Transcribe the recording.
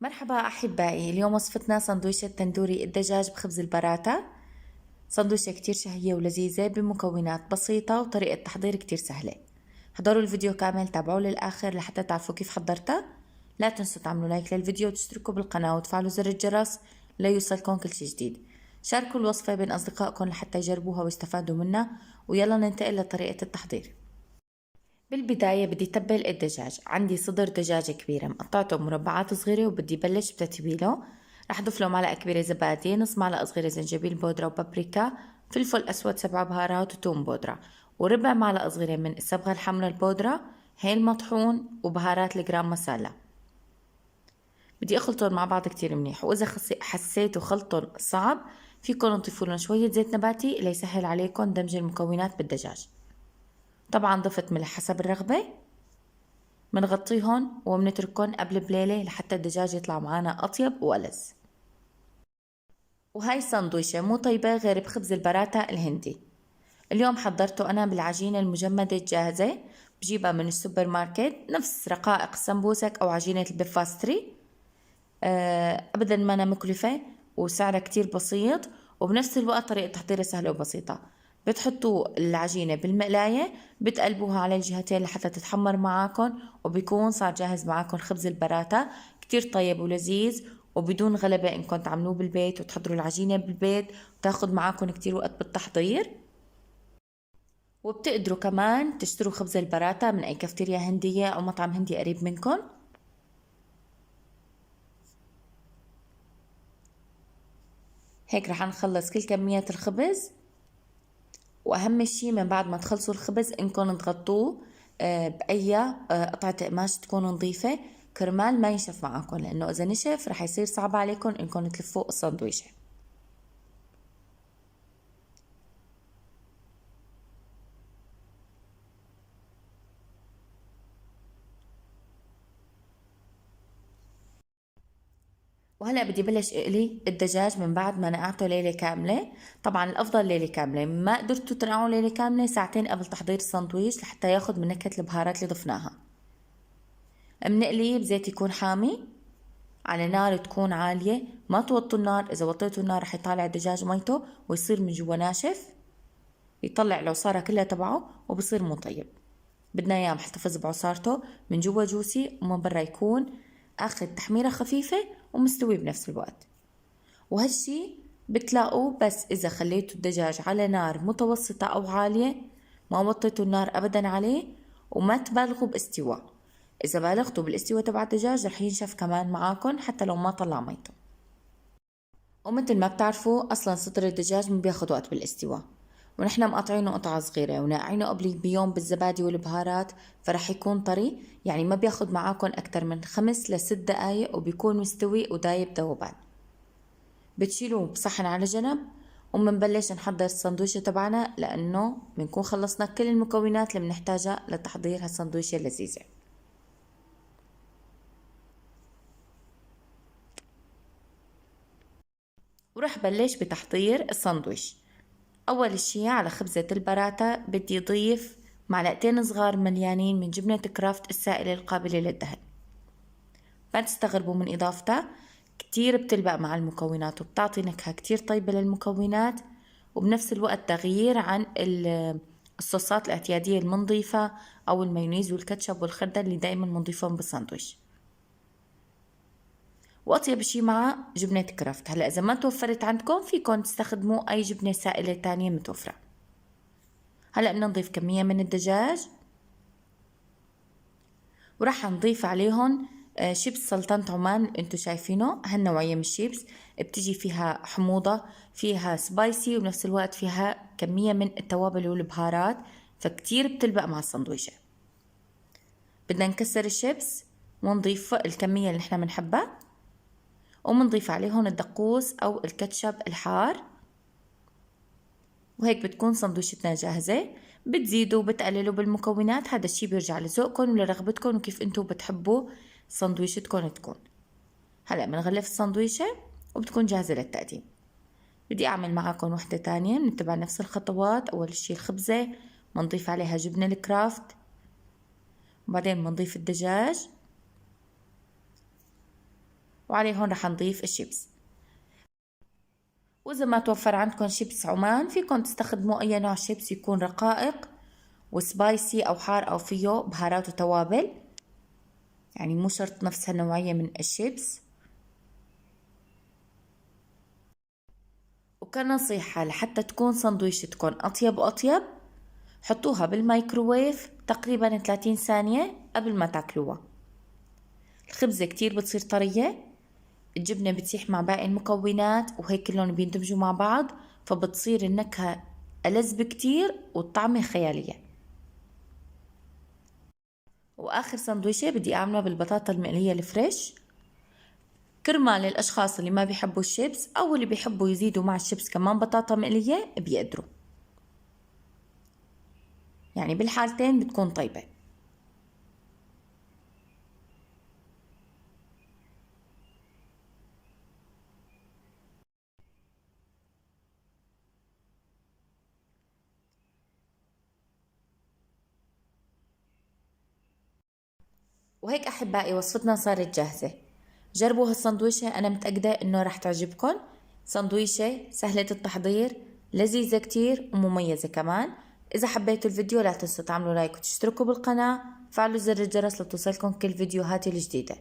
مرحبا أحبائي، اليوم وصفتنا سندويشة تندوري الدجاج بخبز البراتة. سندويشة كتير شهية ولذيذة بمكونات بسيطة وطريقة تحضير كتير سهلة. حضروا الفيديو كامل، تابعوه للآخر لحتى تعرفوا كيف حضرتها. لا تنسوا تعملوا لايك للفيديو وتشتركوا بالقناة وتفعلوا زر الجرس ليوصلكم كل شي جديد. شاركوا الوصفة بين أصدقائكم لحتى يجربوها ويستفادوا منها. ويلا ننتقل لطريقة التحضير. بالبداية بدي تبل الدجاج. عندي صدر دجاج كبيرة مقطعته مربعات صغيرة وبدي بلش بتتبيله. رح اضيف له معلقة كبيرة زبادي، نص معلقة صغيرة زنجبيل بودرة وبابريكا، فلفل اسود 7 بهارات وثوم بودرة، وربع معلقة صغيرة من الصبغة الحمراء البودرة، هيل مطحون، وبهارات الجرام مسالة. بدي اخلطهم مع بعض كتير منيح، واذا حسيتوا خلطهم صعب فيكن تضيفوا لهم شوية زيت نباتي ليسهل عليكم دمج المكونات بالدجاج. طبعا ضفت ملح حسب الرغبة. منغطيهم ومنتركهم قبل بليلة لحتى الدجاج يطلع معنا أطيب وألذ. وهاي السندويشة مو طيبة غير بخبز البراتة الهندي. اليوم حضرته أنا بالعجينة المجمدة الجاهزة، بجيبها من السوبر ماركت، نفس رقائق السمبوسك أو عجينة البيفاستري. أبدا ما أنا مكلفة وسعرها كتير بسيط، وبنفس الوقت طريقة تحضيرها سهلة وبسيطة. بتحطوا العجينة بالمقلاية، بتقلبوها على الجهتين لحتى تتحمر معاكم، وبيكون صار جاهز معاكم خبز البراتة كتير طيب ولذيذ وبدون غلبة إنكم تعملوه بالبيت وتحضروا العجينة بالبيت وتاخد معاكم كتير وقت بالتحضير. وبتقدروا كمان تشتروا خبز البراتة من أي كافتيريا هندية أو مطعم هندي قريب منكم. هيك رح نخلص كل كمية الخبز. واهم شي من بعد ما تخلصوا الخبز انكم تغطوه باي قطعة قماش تكون نظيفة كرمال ما ينشف معاكم، لانه اذا نشف رح يصير صعب عليكم انكم تلفوا السندويشة. وهلا بدي بلش اقلي الدجاج من بعد ما نقعته ليلة كاملة. طبعا الافضل ليلة كاملة، ما قدرتوا تنقعوا ليلة كاملة ساعتين قبل تحضير السندويش لحتى ياخد من نكهة البهارات اللي ضفناها. بنقليه بزيت يكون حامي على نار تكون عالية، ما توطوا النار، إذا وطيتوا النار رح يطالع الدجاج ميته ويصير من جوا ناشف، يطلع العصارة كلها تبعه وبصير مو طيب. بدنا إياه محتفظ بعصارته، من جوا جوسي ومن برا يكون أخذ تحميرة خفيفة ومستوي بنفس الوقت. وهالشي بتلاقوه بس إذا خليتوا الدجاج على نار متوسطة أو عالية، ما وطيتوا النار أبدا عليه، وما تبالغوا باستواء. إذا بالغتوا بالاستواء تبع الدجاج رح ينشف كمان معاكم حتى لو ما طلع ميته. ومثل ما بتعرفوا أصلا صدر الدجاج ما بياخد وقت بالاستواء، ونحن مقاطعينه قطع صغيرة وناقعينه قبل بيوم بالزبادي والبهارات، فرح يكون طري، يعني ما بياخد معاكم أكتر من 5 ل6 دقايق وبيكون مستوي ودايب ذوبان. بتشيلوه بصحن على جنب ومنبلش نحضر السندويشة تبعنا، لأنه بنكون خلصنا كل المكونات اللي بنحتاجها لتحضير هالسندويشة اللذيذة. ورح بلش بتحضير الساندويش. أول شي على خبزة البراتة بدي ضيف معلقتين صغار مليانين من جبنة كرافت السائلة القابلة للدهن. ما تستغربوا من إضافتها، كتير بتلبق مع المكونات وبتعطي نكهة كتير طيبة للمكونات، وبنفس الوقت تغيير عن الصوصات الاعتيادية المنضيفة أو المايونيز والكاتشب والخردل اللي دايما منضيفهم بالساندويش. واطيب شي مع جبنة كرافت. هلا اذا ما توفرت عندكم فيكم تستخدموا اي جبنة سائلة تانية متوفرة. هلا بدنا نضيف كمية من الدجاج، وراح نضيف عليهم شيبس سلطنة عمان. انتو شايفينه هالنوعية من الشيبس بتجي فيها حموضة، فيها سبايسي، وبنفس الوقت فيها كمية من التوابل والبهارات، فكتير بتلبق مع السندويشة. بدنا نكسر الشيبس ونضيف الكمية اللي نحنا بنحبها، ومنضيف عليهم الدقوس أو الكاتشب الحار، وهيك بتكون سندويشتنا جاهزة. بتزيدوا وبتقللوا بالمكونات، هذا الشي بيرجع لذوقكم ولرغبتكم وكيف انتو بتحبوا سندويشتكم تكون. هلأ بنغلف السندويشة وبتكون جاهزة للتقديم. بدي أعمل معاكم وحدة تانية نتبع نفس الخطوات. أول شي الخبزة بنضيف عليها جبنة الكرافت، وبعدين بنضيف الدجاج، وعليه هون رح نضيف الشيبس. وإذا ما توفر عندكم شيبس عمان فيكم تستخدموا أي نوع شيبس يكون رقائق وسبايسي أو حار أو فيه بهارات وتوابل، يعني مو شرط نفس هالنوعية من الشيبس. وكنصيحة لحتى تكون سندويشتكم أطيب وأطيب، حطوها بالميكروويف تقريبا 30 ثانية قبل ما تاكلوها. الخبزة كتير بتصير طرية، الجبنة بتسيح مع باقي المكونات وهيك كلهم بيندمجوا مع بعض، فبتصير النكهة ألذ بكتير والطعمة خيالية. وآخر سندويشة بدي أعملها بالبطاطا المقلية الفريش، كرمال للأشخاص اللي ما بيحبوا الشيبس أو اللي بيحبوا يزيدوا مع الشيبس كمان بطاطا مقلية بيقدروا، يعني بالحالتين بتكون طيبة. وهيك أحبائي وصفتنا صارت جاهزة، جربوا هالسندويشة، أنا متأكدة إنه رح تعجبكم. سندويشة سهلة التحضير، لذيذة كتير ومميزة كمان. إذا حبيتوا الفيديو لا تنسوا تعملوا لايك وتشتركوا بالقناة، فعلوا زر الجرس لتوصلكم كل فيديوهاتي الجديدة.